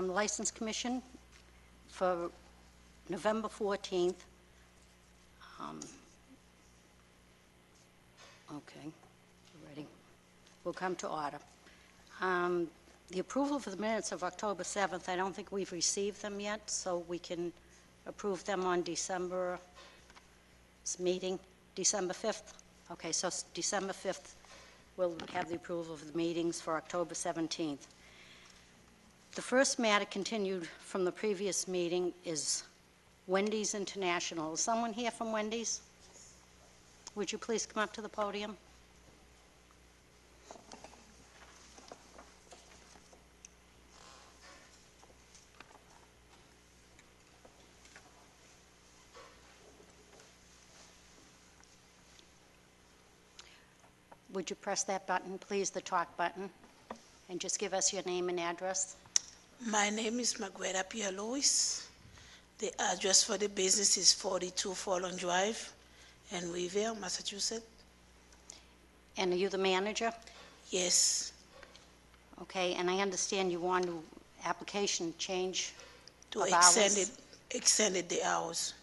License Commission for November 14th. Okay, we're ready. We'll come to order. The approval for the minutes of October 7th, I don't think we've received them yet, so we can approve them on December's meeting, December 5th. Okay, so December 5th, we'll have the approval of the meetings for October 17th. The first matter continued from the previous meeting is Wendy's International. Is someone here from Wendy's? Would you please come up to the podium? Would you press that button, please, the talk button, and just give us your name and address? My name is Marguerite Pierre-Louis. The address for the business is 42 Fallon Drive in Revere, Massachusetts. And are you the manager? Yes. Okay, and I understand you want to application change To of hours? extended the hours.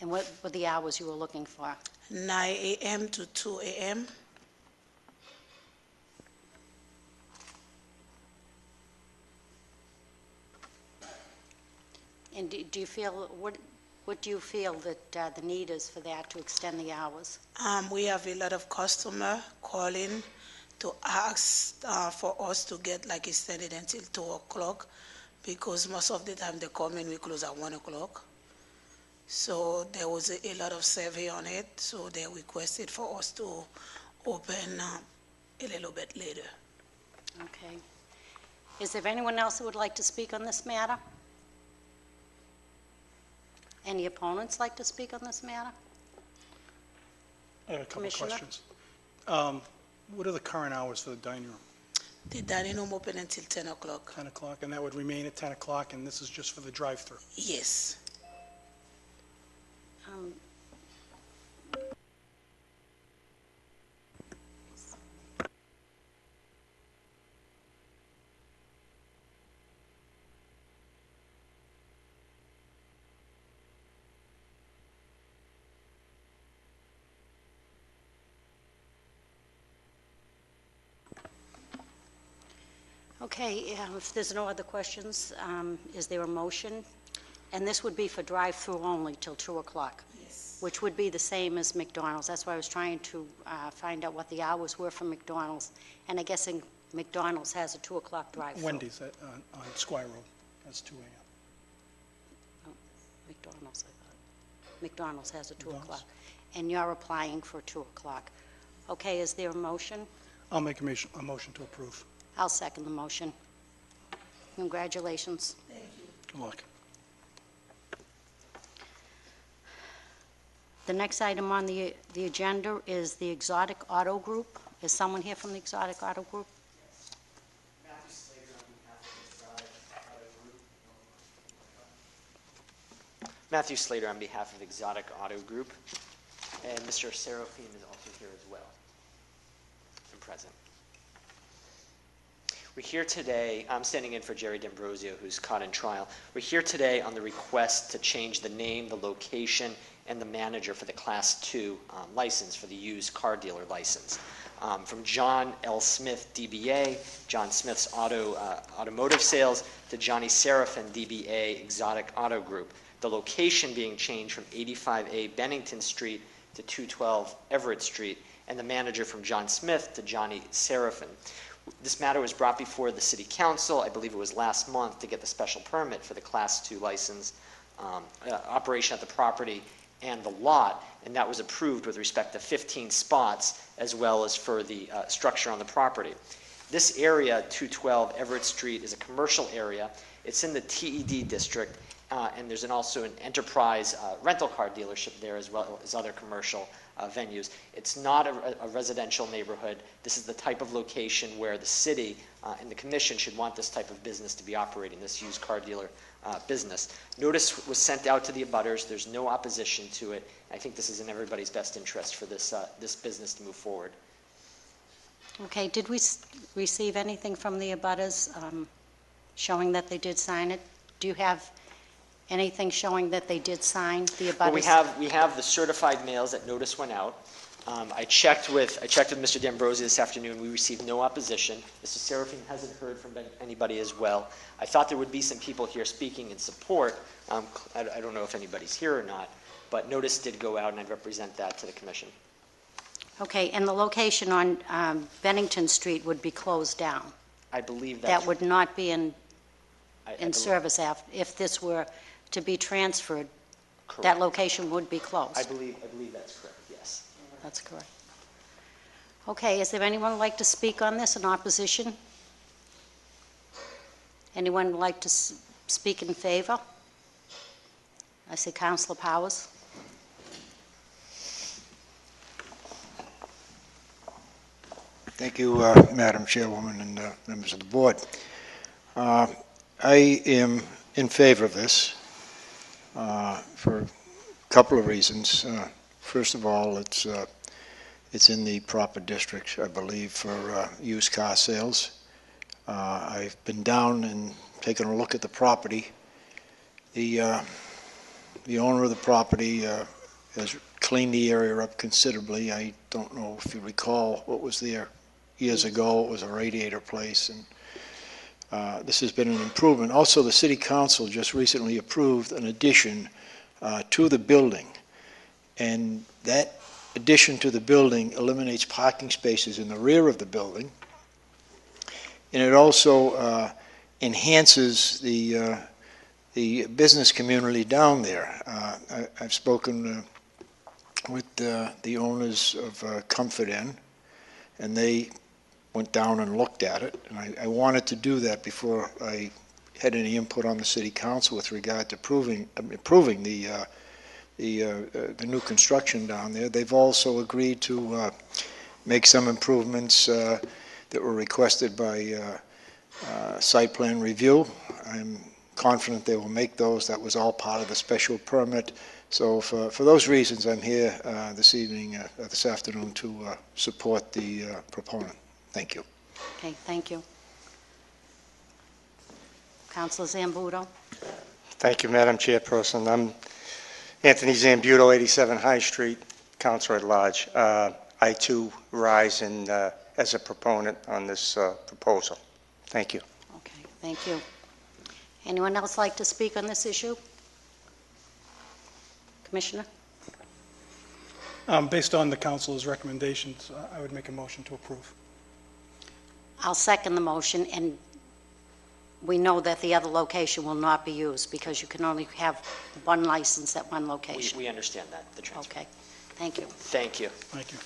And what were the hours you were looking for? 9 a.m. to 2 a.m. And do you feel, what do you feel that the need is for that, to extend the hours? We have a lot of customer calling to ask for us to get like extended until 2 o'clock because most of the time they come in, we close at 1 o'clock. So there was a lot of survey on it, so they requested for us to open a little bit later. Okay. Is there anyone else who would like to speak on this matter? Any opponents like to speak on this matter? I have a couple of Commissioner? questions. What are the current hours for the dining room? The dining room open until 10 o'clock. 10 o'clock, and that would remain at 10 o'clock, and this is just for the drive-through? Yes. Okay, if there's no other questions, is there a motion? And this would be for drive-through only till 2 o'clock? Yes. Which would be the same as McDonald's. That's why I was trying to find out what the hours were for McDonald's. And I guess McDonald's has a 2 o'clock drive-through. Wendy's on Squire Road, that's 2 a.m. Oh, McDonald's, I thought. McDonald's has a 2 McDonald's. o'clock. And you're applying for 2 o'clock. Okay, is there a motion? I'll make a motion to approve. I'll second the motion. Congratulations. Good luck. The next item on the agenda is the Exotic Auto Group. Is someone here from the Exotic Auto Group? Matthew Slater on behalf of Exotic Auto Group. And Mr. Seraphim is also here as well and present. We're here today, I'm standing in for Jerry D'Ambrosio, who's caught in trial. We're here today on the request to change the name, the location, and the manager for the Class 2 license, for the used car dealer license. From John L. Smith, DBA, John Smith's Automotive Sales, to Johnny Seraphim, DBA, Exotic Auto Group. The location being changed from 85A Bennington Street to 212 Everett Street, and the manager from John Smith to Johnny Seraphim. This matter was brought before the City Council, I believe it was last month, to get the special permit for the Class 2 license operation at the property and the lot, and that was approved with respect to 15 spots as well as for the structure on the property. This area, 212 Everett Street, is a commercial area. It's in the TED district, and there's also an enterprise rental car dealership there as well as other commercial venues. It's not a residential neighborhood. This is the type of location where the city and the commission should want this type of business to be operating, this used car dealer business. Notice was sent out to the abutters. There's no opposition to it. I think this is in everybody's best interest for this business to move forward. Okay, did we receive anything from the abutters showing that they did sign it? Do you have anything showing that they did sign the abutters? Well, we have the certified mails that notice went out. I checked with Mr. D'Ambrosio this afternoon. We received no opposition. Mr. Serafine hasn't heard from anybody as well. I thought there would be some people here speaking in support. I don't know if anybody's here or not, but notice did go out, and I'd represent that to the commission. Okay, and the location on Bennington Street would be closed down? I believe That would not be in believe- service if this were to be transferred? Correct. That location would be closed? I believe that's correct, yes. That's correct. Okay, is there anyone like to speak on this in opposition? Anyone like to speak in favor? I see Councilor Powers. Thank you, Madam Chairwoman and members of the board. I am in favor of this for a couple of reasons. First of all, it's in the proper district, I believe, for used car sales. I've been down and taken a look at the property. The owner of the property has cleaned the area up considerably. I don't know if you recall what was there years ago. It was a radiator place, and this has been an improvement. Also, the City Council just recently approved an addition to the building, and that addition to the building eliminates parking spaces in the rear of the building, and it also enhances the business community down there. I've spoken with the owners of Comfort Inn, and they went down and looked at it, and I wanted to do that before I had any input on the City Council with regard to approving the new construction down there. They've also agreed to make some improvements that were requested by site plan review. I'm confident they will make those. That was all part of the special permit. So for those reasons, I'm here this afternoon to support the proponent. Thank you. Okay, thank you. Councilor Zambudo? Thank you, Madam Chairperson. I'm Anthony Zambudo, 87 High Street, Councilor at Large. I, too, rise as a proponent on this proposal. Thank you. Okay, thank you. Anyone else like to speak on this issue? Commissioner? Based on the council's recommendations, I would make a motion to approve. I'll second the motion, and we know that the other location will not be used because you can only have one license at one location. We understand that, the transfer. Okay, thank you. Thank you. Thank you.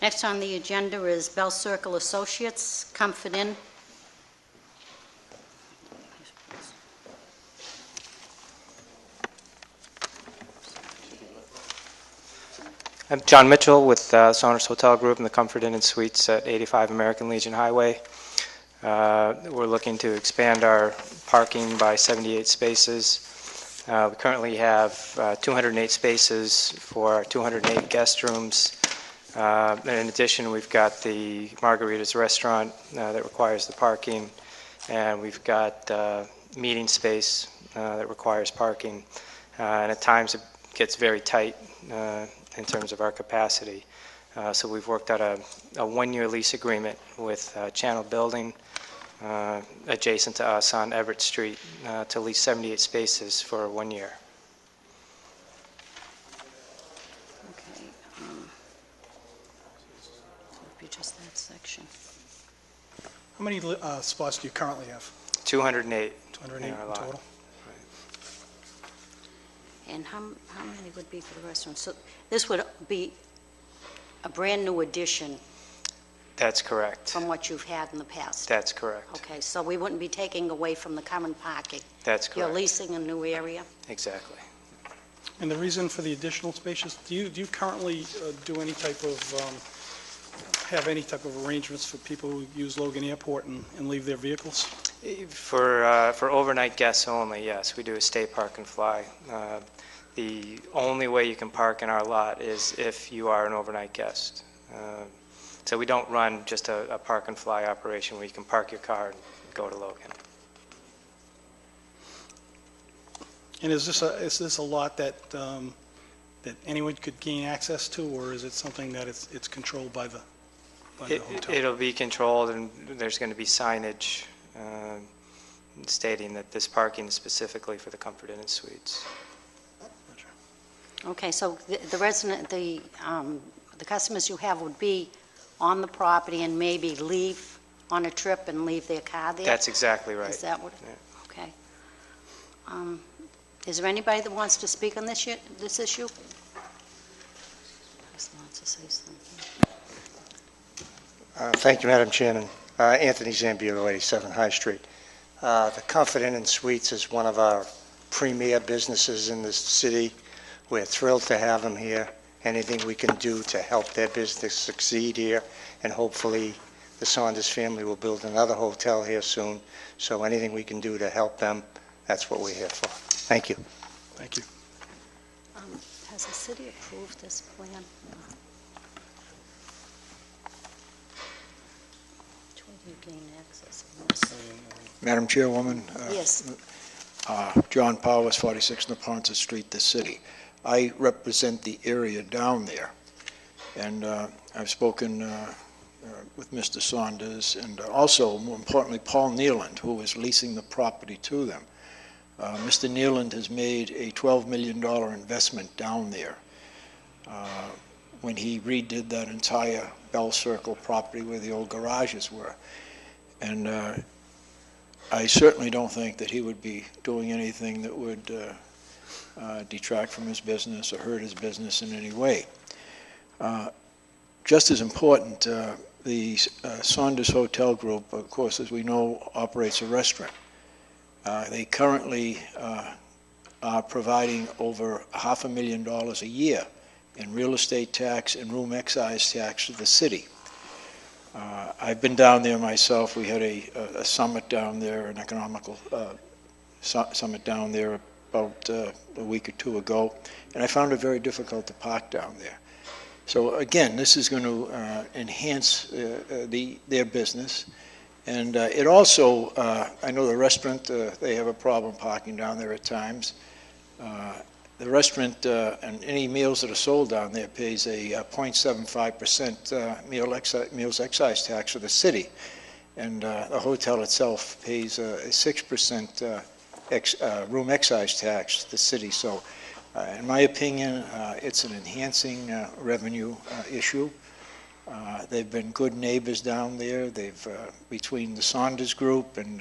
Next on the agenda is Bell Circle Associates, Comfort Inn. I'm John Mitchell with Soners Hotel Group and the Comfort Inn and Suites at 85 American Legion Highway. We're looking to expand our parking by 78 spaces. We currently have 208 spaces for 208 guest rooms. And in addition, we've got the Margarita's restaurant that requires the parking, and we've got meeting space that requires parking. And at times it gets very tight in terms of our capacity. So we've worked out a one-year lease agreement with Channel Building adjacent to us on Everett Street to lease 78 spaces for 1 year. Okay. Would be just that section. How many spots do you currently have? 208. 208 in our in lot. total? And how many would be for the restaurant? So this would be a brand-new addition That's correct. from what you've had in the past? That's correct. Okay, so we wouldn't be taking away from the current parking? That's correct. You're leasing a new area? Exactly. And the reason for the additional spaces, do you currently do any type of, have any type of arrangements for people who use Logan Airport and leave their vehicles? For overnight guests only, yes, we do a stay, park, and fly. The only way you can park in our lot is if you are an overnight guest. So we don't run just a park and fly operation where you can park your car and go to Logan. And is this a lot that that anyone could gain access to, or is it something that it's controlled by the hotel? It'll be controlled, and there's going to be signage stating that this parking is specifically for the Comfort Inn and Suites. Okay, so the customers you have would be on the property and maybe leave on a trip and leave their car there? That's exactly right. Is that what? Yeah. Okay. Is there anybody that wants to speak on this issue? Who wants to say something? Thank you, Madam Chairman. Anthony Zambiotto, 87 High Street. The Comfort Inn and Suites is one of our premier businesses in this city. We're thrilled to have them here. Anything we can do to help their business succeed here, and hopefully the Saunders family will build another hotel here soon. So anything we can do to help them, that's what we're here for. Thank you. Thank you. Has the city approved this plan? Which way do you gain access on this? Madam Chairwoman, Yes. John Powers, 46 Neponset Street, this city. I represent the area down there, and I've spoken with Mr. Saunders and also, more importantly, Paul Nealand, who is leasing the property to them. Mr. Nealand has made a $12 million investment down there when he redid that entire Bell Circle property where the old garages were. And I certainly don't think that he would be doing anything that would detract from his business or hurt his business in any way. Just as important, the Saunders Hotel Group, of course, as we know, operates a restaurant. They currently are providing over $500,000 a year in real estate tax and room excise tax to the city. I've been down there myself. We had a summit down there, an economical summit down there about a week or two ago, and I found it very difficult to park down there. So again, this is going to enhance their business. And it also, I know the restaurant, they have a problem parking down there at times. The restaurant and any meals that are sold down there pays a 0.75% meals excise tax for the city. And the hotel itself pays a 6% room excise tax to the city. So in my opinion, it's an enhancing revenue issue. They've been good neighbors down there. They've, between the Saunders Group and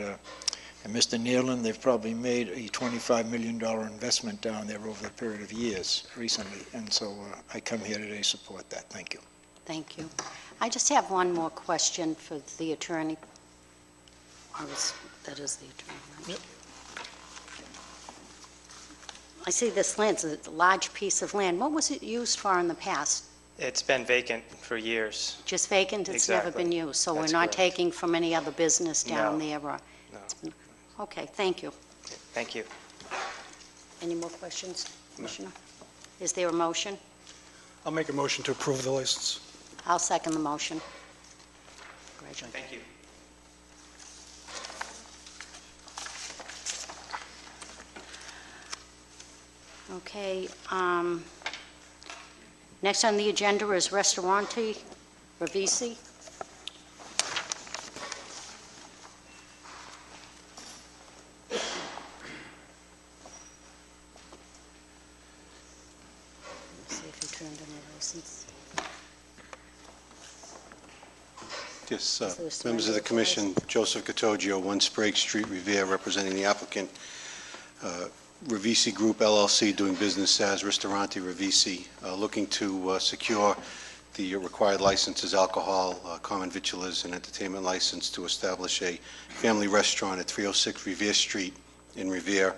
Mr. Nealon, they've probably made a $25 million investment down there over a period of years recently. And so I come here today to support that. Thank you. Thank you. I just have one more question for the attorney. That is the attorney, right? Yep. I see this land, it's a large piece of land. What was it used for in the past? It's been vacant for years. Just vacant? It's never Exactly. been used? So we're That's not correct. taking from any other business down No. there? Or No. it's been- Okay, thank you. Thank you. Any more questions, Commissioner? Is there a motion? I'll make a motion to approve the license. I'll second the motion. Congratulations. Thank you. Okay, next on the agenda is Restaurante Ravisi. See if he turned in a license. Yes, Is there a members of the surrender commission, Joseph Catogio, 1 Sprague Street, Revere, representing the applicant, Ravisi Group LLC, doing business as Ristorante Ravisi, looking to secure the required licenses, alcohol, common victualers, and entertainment license to establish a family restaurant at 306 Revere Street in Revere.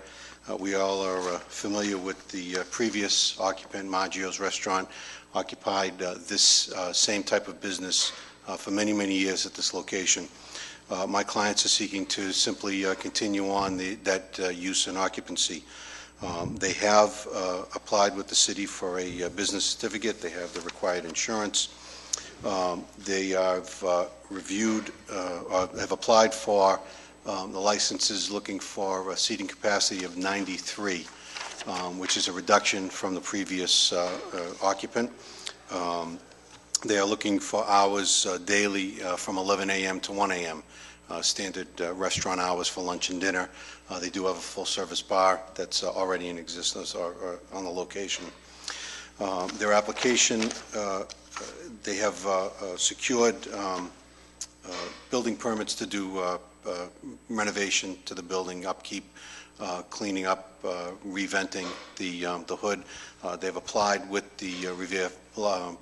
We all are familiar with the previous occupant, Maggio's Restaurant, occupied this same type of business for many, many years at this location. My clients are seeking to simply continue on that use and occupancy. They have applied with the city for a business certificate. They have the required insurance. They have reviewed, or have applied for the licenses looking for a seating capacity of 93, which is a reduction from the previous occupant. They are looking for hours daily from 11 a.m. to 1 a.m., standard restaurant hours for lunch and dinner. They do have a full-service bar that's already in existence or on the location. Their application, they have secured building permits to do renovation to the building, upkeep, cleaning up, reventing the hood. They've applied with the Revere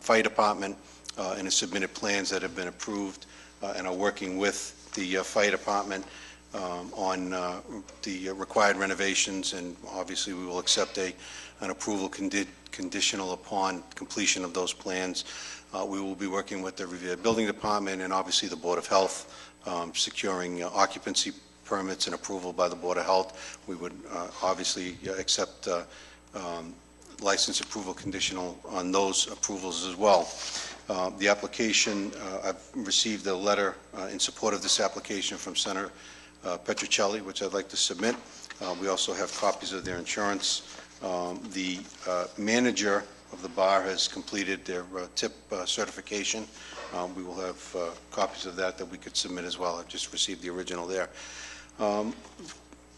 Fire Department and have submitted plans that have been approved and are working with the Fire Department on the required renovations, and obviously we will accept an approval conditional upon completion of those plans. We will be working with the Revere Building Department and obviously the Board of Health, securing occupancy permits and approval by the Board of Health. We would obviously accept license approval conditional on those approvals as well. The application, I've received a letter in support of this application from Senator Petrocelli, which I'd like to submit. We also have copies of their insurance. The manager of the bar has completed their tip certification. We will have copies of that we could submit as well. I've just received the original there.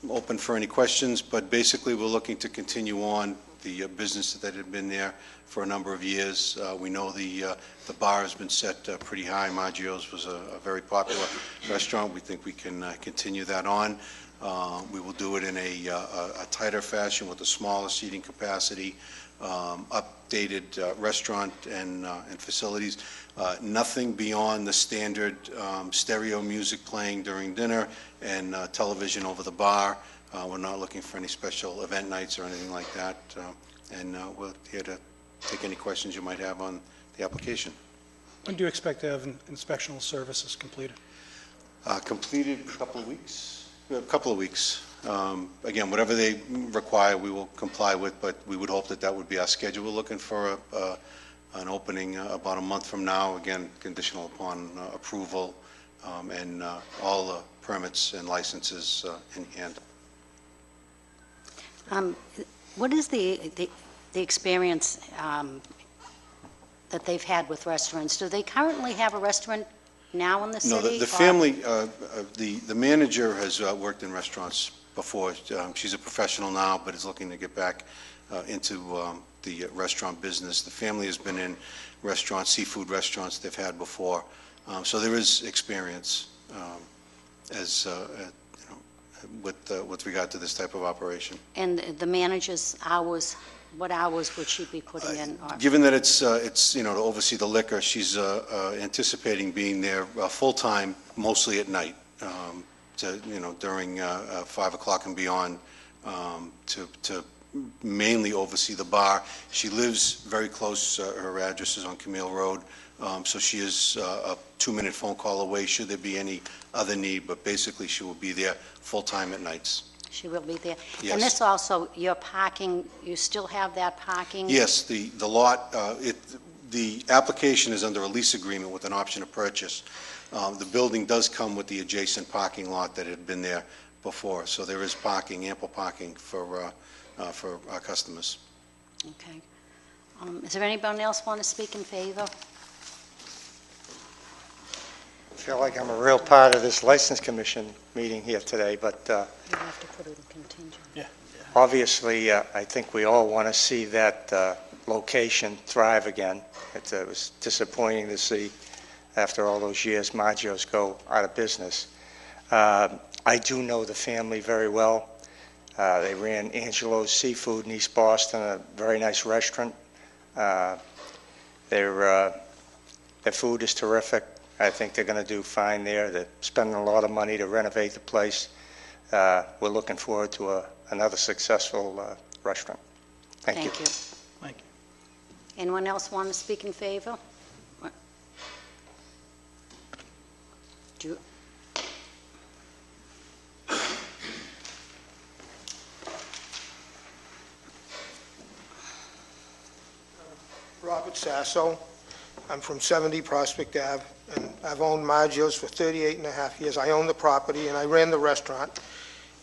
Open for any questions, but basically we're looking to continue on the business that had been there for a number of years. We know the bar has been set pretty high. Maggio's was a very popular restaurant. We think we can continue that on. We will do it in a tighter fashion with a smaller seating capacity, updated restaurant and facilities. Nothing beyond the standard stereo music playing during dinner and television over the bar. We're not looking for any special event nights or anything like that. And we're here to take any questions you might have on the application. When do you expect to have inspectional services completed? Completed a couple of weeks. A couple of weeks. Again, whatever they require, we will comply with, but we would hope that would be our schedule. We're looking for an opening about a month from now, again, conditional upon approval and all the permits and licenses in hand. What is the experience that they've had with restaurants? Do they currently have a restaurant now in the city? No, the family, the manager has worked in restaurants before. She's a professional now, but is looking to get back into the restaurant business. The family has been in restaurants, seafood restaurants they've had before. So there is experience as with regard to this type of operation. And the manager's hours, what hours would she be putting in? Given that it's to oversee the liquor, she's anticipating being there full-time, mostly at night, during 5 o'clock and beyond, to mainly oversee the bar. She lives very close, her address is on Camille Road, so she is a 2-minute phone call away should there be any other need, but basically she will be there full-time at nights. She will be there? Yes. And this also, your parking, you still have that parking? Yes, the lot, the application is under a lease agreement with an option to purchase. The building does come with the adjacent parking lot that had been there before, so there is parking, ample parking for our customers. Okay. Is there anyone else want to speak in favor? I feel like I'm a real part of this License Commission meeting here today, but You have to put it in contingent. Yeah. obviously, I think we all want to see that location thrive again. It was disappointing to see, after all those years, Maggio's go out of business. I do know the family very well. They ran Angelo's Seafood in East Boston, a very nice restaurant. Their food is terrific. I think they're going to do fine there. They're spending a lot of money to renovate the place. We're looking forward to another successful restaurant. Thank you. Thank you. Anyone else want to speak in favor? Do you- Robert Sasso, I'm from 70 Prospect Ave, and I've owned Maggio's for 38 and a half years. I own the property, and I ran the restaurant.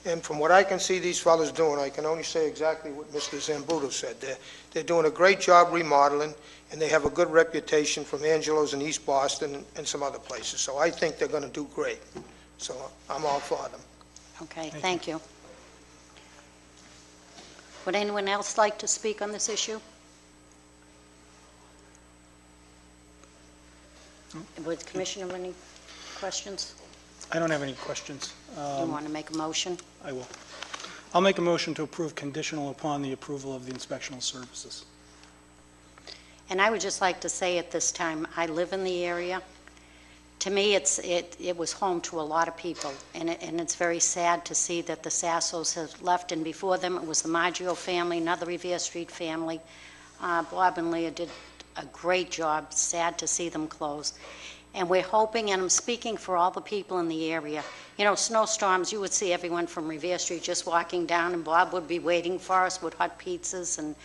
And from what I can see these fellas doing, I can only say exactly what Mr. Zambuto said. They're doing a great job remodeling, and they have a good reputation from Angelo's in East Boston and some other places. So I think they're going to do great. So I'm all for them. Okay, thank you. Would anyone else like to speak on this issue? Would the Commissioner have any questions? I don't have any questions. You want to make a motion? I will. I'll make a motion to approve conditional upon the approval of the inspectional services. And I would just like to say at this time, I live in the area. To me, it was home to a lot of people, and it's very sad to see that the Sassos have left, and before them it was the Maggio family, another Revere Street family. Bob and Leah did a great job. Sad to see them close. And we're hoping, and I'm speaking for all the people in the area, you know, snowstorms, you would see everyone from Revere Street just walking down, and Bob would be waiting for us with hot pizzas, and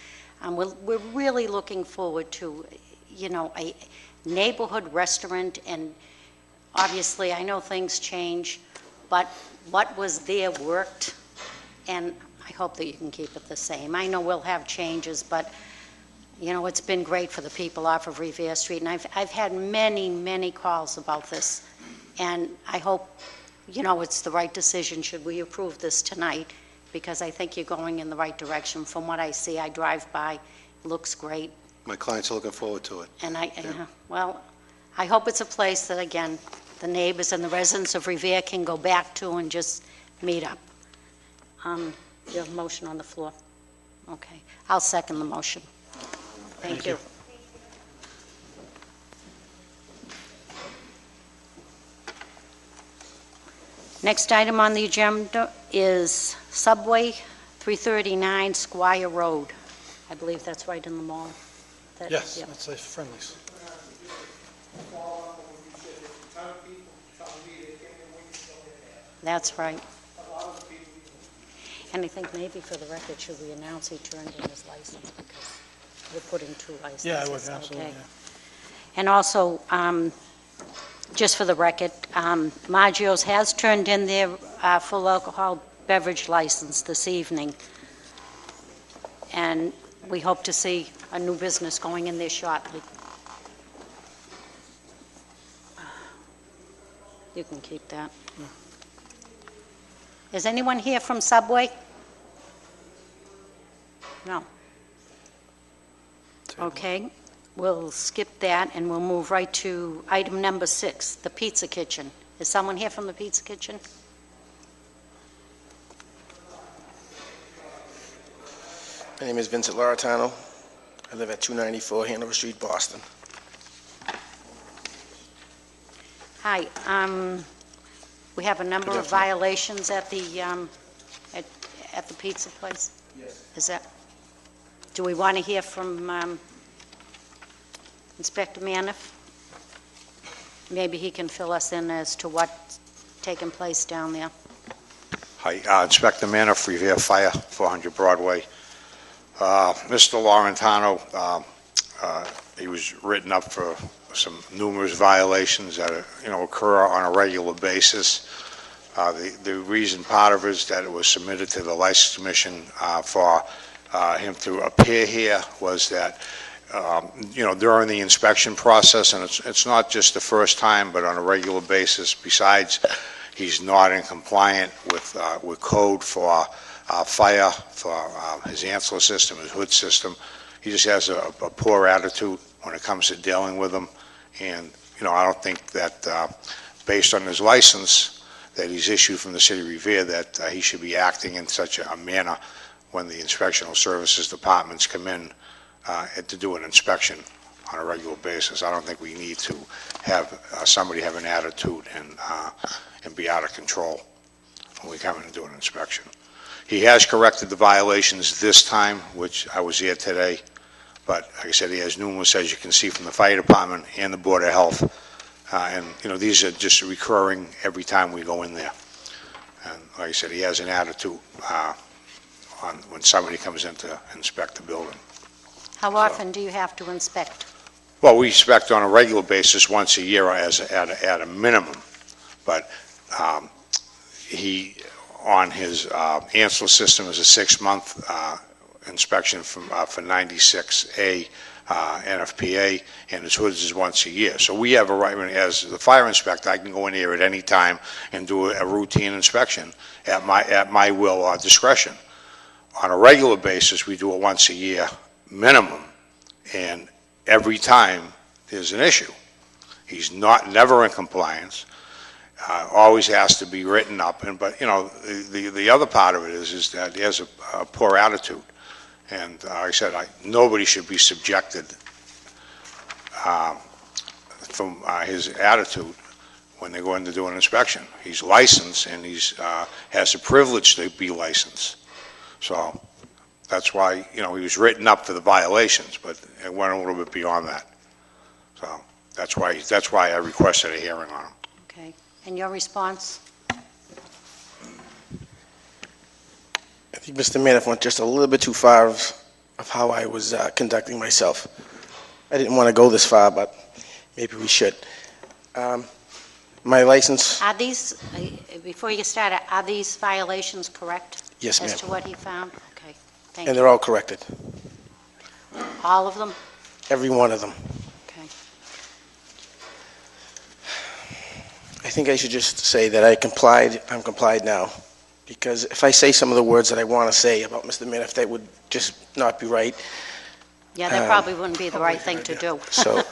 we're really looking forward to, you know, a neighborhood restaurant. And obviously, I know things change, but what was there worked, and I hope that you can keep it the same. I know we'll have changes, but, you know, it's been great for the people off of Revere Street, and I've had many, many calls about this, and I hope, you know, it's the right decision should we approve this tonight, because I think you're going in the right direction. From what I see, I drive by, looks great, My clients are looking forward to it. and well, I hope it's a place that, again, the neighbors and the residents of Revere can go back to and just meet up. You have a motion on the floor? Okay. I'll second the motion. Thank you. Next item on the agenda is Subway 339 Squire Road. I believe that's right in the mall. Yes, Yep. that's a Friendly's. That's right. And I think maybe for the record, should we announce he turned in his license, because we're putting 2 licenses. Yeah, I would, absolutely, Okay. yeah. And also, just for the record, Maggio's has turned in their full alcohol beverage license this evening, and we hope to see a new business going in there shortly. You can keep that. Is anyone here from Subway? No. Okay, we'll skip that, and we'll move right to item number 6, the Pizza Kitchen. Is someone here from the Pizza Kitchen? My name is Vincent Lauritano. I live at 294 Hanover Street, Boston. Hi, we have a number Good of afternoon. violations at the pizza place? Yes. Is that, do we want to hear from Inspector Maniff? Maybe he can fill us in as to what's taking place down there. Hi, Inspector Maniff, Revere Fire, 400 Broadway. Mr. Laurentano, he was written up for some numerous violations that, occur on a regular basis. The reason part of it is that it was submitted to the License Commission for him to appear here was that, during the inspection process, and it's not just the first time, but on a regular basis, besides he's not in compliant with code for fire, for his ancillary system, his hood system. He just has a poor attitude when it comes to dealing with them. And, I don't think that based on his license that he's issued from the city of Revere that he should be acting in such a manner when the inspectional services departments come in to do an inspection on a regular basis. I don't think we need to have somebody have an attitude and be out of control when we come in and do an inspection. He has corrected the violations this time, which I was here today, but like I said, he has numerous, as you can see, from the fire department and the Board of Health. And, these are just recurring every time we go in there. And like I said, he has an attitude on when somebody comes in to inspect the building. How often do you have to inspect? Well, we inspect on a regular basis once a year at a minimum, but he, on his Ansel system, is a 6-month inspection for 96A NFPA, and his hoods is once a year. So we have a right, as the fire inspector, I can go in here at any time and do a routine inspection at my will or discretion. On a regular basis, we do it once a year minimum, and every time there's an issue. He's never in compliance. Always has to be written up. But you know, the other part of it is that he has a poor attitude, and like I said, nobody should be subjected from his attitude when they go in to do an inspection. He's licensed, and he's has the privilege to be licensed. So that's why, you know, he was written up for the violations, but it went a little bit beyond that. So that's why I requested a hearing on him. Okay. And your response? I think Mr. Manoff went just a little bit too far of how I was conducting myself. I didn't want to go this far, but maybe we should. My license... Are these, before you start, are these violations correct? Yes, ma'am. As to what he found? Okay, thank And you. they're all corrected. All of them? Every one of them. Okay. I think I should just say that I'm complied now, because if I say some of the words that I want to say about Mr. Manoff, that would just not be right. Yeah, that probably wouldn't be the right thing to do. So,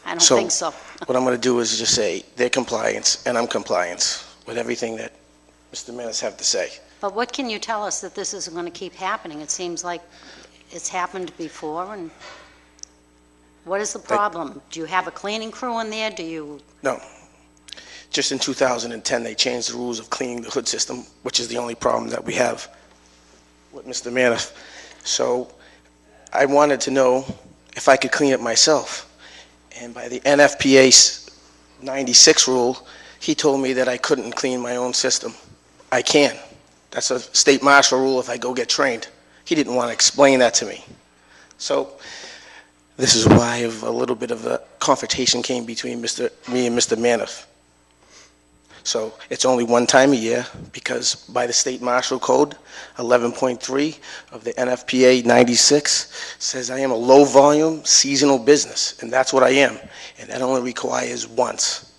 I don't think so. What I'm going to do is just say they're compliance, and I'm compliance with everything that Mr. Manoff have to say. But what can you tell us that this isn't going to keep happening? It seems like it's happened before, and what is the problem? Do you have a cleaning crew in there? Do you... No. Just in 2010, they changed the rules of cleaning the hood system, which is the only problem that we have with Mr. Manoff. So I wanted to know if I could clean it myself. And by the NFPA 96 rule, he told me that I couldn't clean my own system. I can. That's a state marshal rule if I go get trained. He didn't want to explain that to me. So this is why a little bit of a confrontation came between me and Mr. Manoff. So it's only one time a year, because by the state marshal code 11.3 of the NFPA 96 says I am a low volume seasonal business, and that's what I am. And that only requires once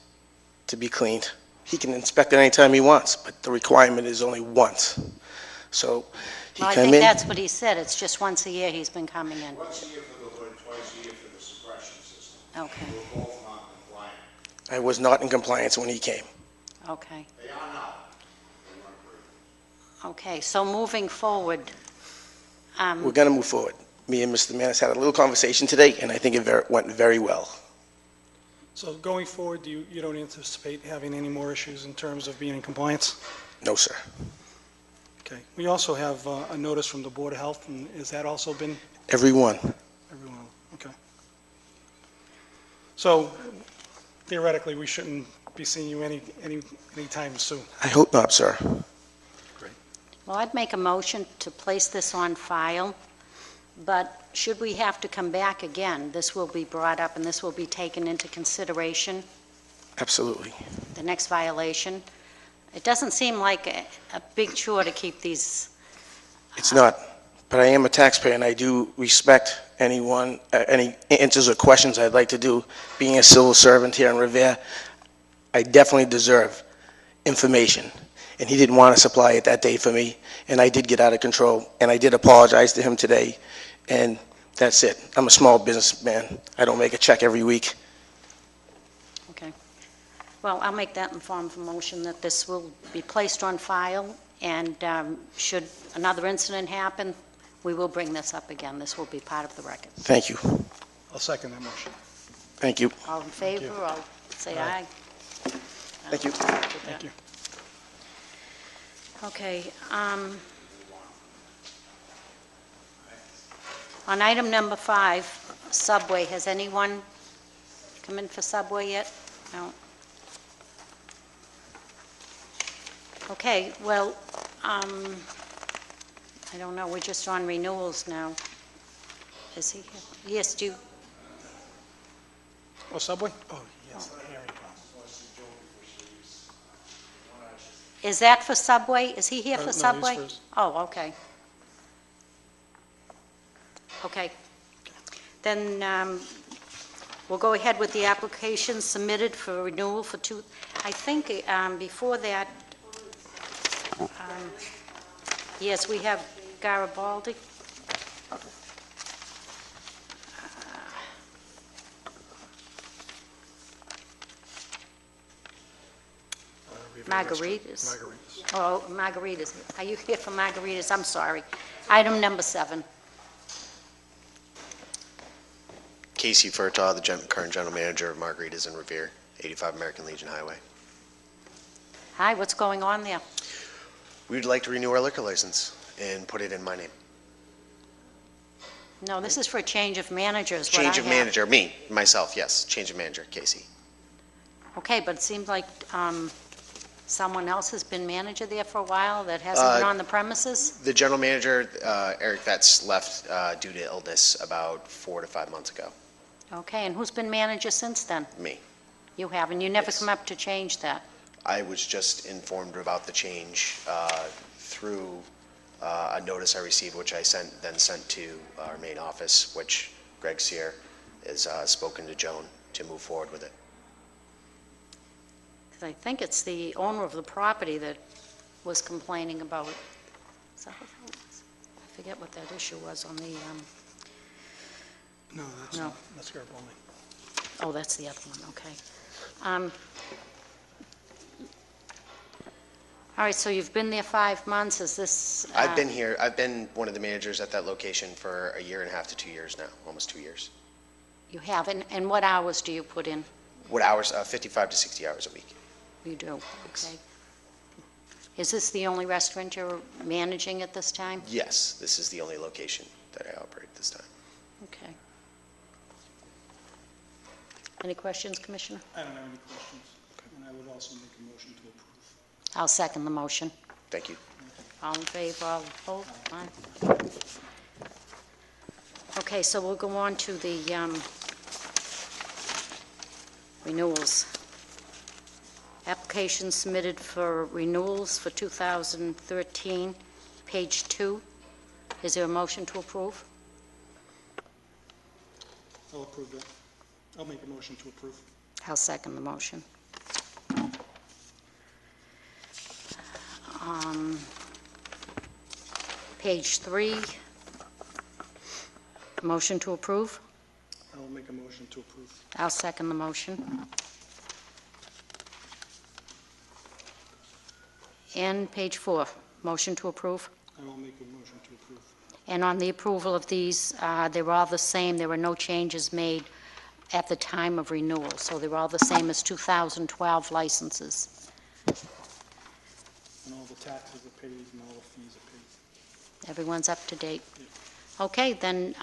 to be cleaned. He can inspect it anytime he wants, but the requirement is only once. So he Well, I come think in. that's what he said. It's just once a year he's been coming in. Once a year for the hood, twice a year for the suppression system. Okay, We're both not compliant. I was not in compliance when he came. okay. They are now. They weren't approved. Okay, so moving forward, We're going to move forward. Me and Mr. Manis had a little conversation today, and I think it went very well. So going forward, you don't anticipate having any more issues in terms of being in compliance? No, sir. Okay. We also have a notice from the Board of Health, and has that also been Everyone. everyone? Okay. So theoretically, we shouldn't be seeing you anytime soon. I hope not, sir. well, I'd make a motion to place this on file, but should we have to come back again, this will be brought up and this will be taken into consideration, Absolutely. the next violation. It doesn't seem like a big chore to keep these, It's not. But I am a taxpayer, and I do respect anyone, any answers or questions I'd like to do. Being a civil servant here in Revere, I definitely deserve information. And he didn't want to supply it that day for me, and I did get out of control, and I did apologize to him today, and that's it. I'm a small businessman. I don't make a check every week. okay. Well, I'll make that in form of a motion that this will be placed on file, and should another incident happen, we will bring this up again. This will be part of the record. Thank you. I'll second that motion. Thank you. All in favor, I'll say aye. Thank you. Thank you. Okay. On item number 5, Subway, has anyone come in for Subway yet? No. Okay, well, I don't know, we're just on renewals now. Is he here? Yes, do you? Oh, Subway? Oh, yes. Here we go. Is that for Subway? Is he here No, for he's Subway? first. Oh, okay. Okay. Then we'll go ahead with the application submitted for renewal for I think before that, yes, we have Garibaldi. Margaritas. Margaritas. Oh, margaritas. Are you here for margaritas? I'm sorry. Item number 7. Casey Furtaw, the current general manager of Margaritas in Revere, 85 American Legion Highway. Hi, what's going on there? We'd like to renew our liquor license and put it in my name. No, this is for a change of manager is what I have. Change of manager, me, myself, yes. Change of manager, Casey. Okay, but it seems like someone else has been manager there for a while that hasn't been on the premises? The general manager, Eric Vetz, left due to illness about 4 to 5 months ago. Okay, and who's been manager since then? Me. You have, and you never Yes. come up to change that? I was just informed about the change through a notice I received, which I then sent to our main office, which Greg Sear has spoken to Joan to move forward with it. 'Cause I think it's the owner of the property that was complaining about, is that what that was? I forget what that issue was on the, No, that's No. not, that's Garibaldi. oh, that's the other one, okay. All right, so you've been there 5 months, is this? I've been one of the managers at that location for 1.5 to 2 years now, almost 2 years. You have, and what hours do you put in? What hours? 55 to 60 hours a week. You do, okay. Is this the only restaurant you're managing at this time? Yes, this is the only location that I operate this time. Okay. Any questions, Commissioner? I don't have any questions. And I would also make a motion to approve. I'll second the motion. Thank you. All in favor, all opposed? Aye. Okay, so we'll go on to the renewals. Applications submitted for renewals for 2013, page 2. Is there a motion to approve? I'll approve that. I'll make a motion to approve. I'll second the motion. Page 3, motion to approve. I'll make a motion to approve. I'll second the motion. And page 4, motion to approve. I will make a motion to approve. And on the approval of these, they were all the same. There were no changes made at the time of renewal, so they were all the same as 2012 licenses. And all the taxes are paid and all the fees are paid. Everyone's up to date. Okay, then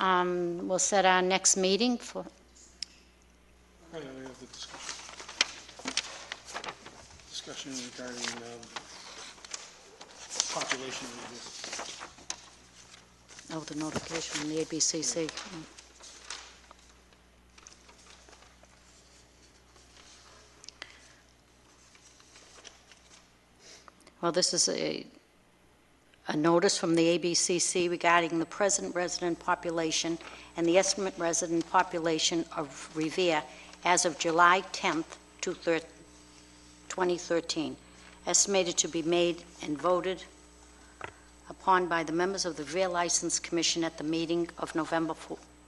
we'll set our next meeting for, Oh, yeah, we have the discussion regarding population review. oh, the notification from the ABCC. Well, this is a notice from the ABCC regarding the present resident population and the estimate resident population of Revere as of July 10th, 2013, estimated to be made and voted upon by the members of the Revere License Commission at the meeting of November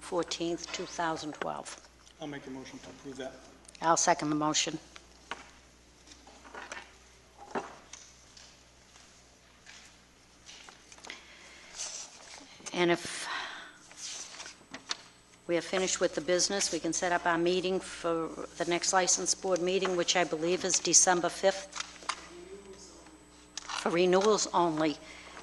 14th, 2012. I'll make a motion to approve that. I'll second the motion. And if we are finished with the business, we can set up our meeting for the next license board meeting, which I believe is December 5th. For renewals only.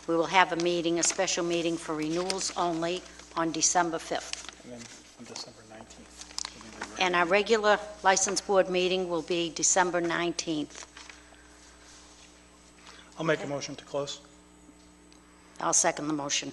We will have a meeting, a special meeting for renewals only on December 5th. And then on December 19th. And our regular license board meeting will be December 19th. I'll make a motion to close. I'll second the motion.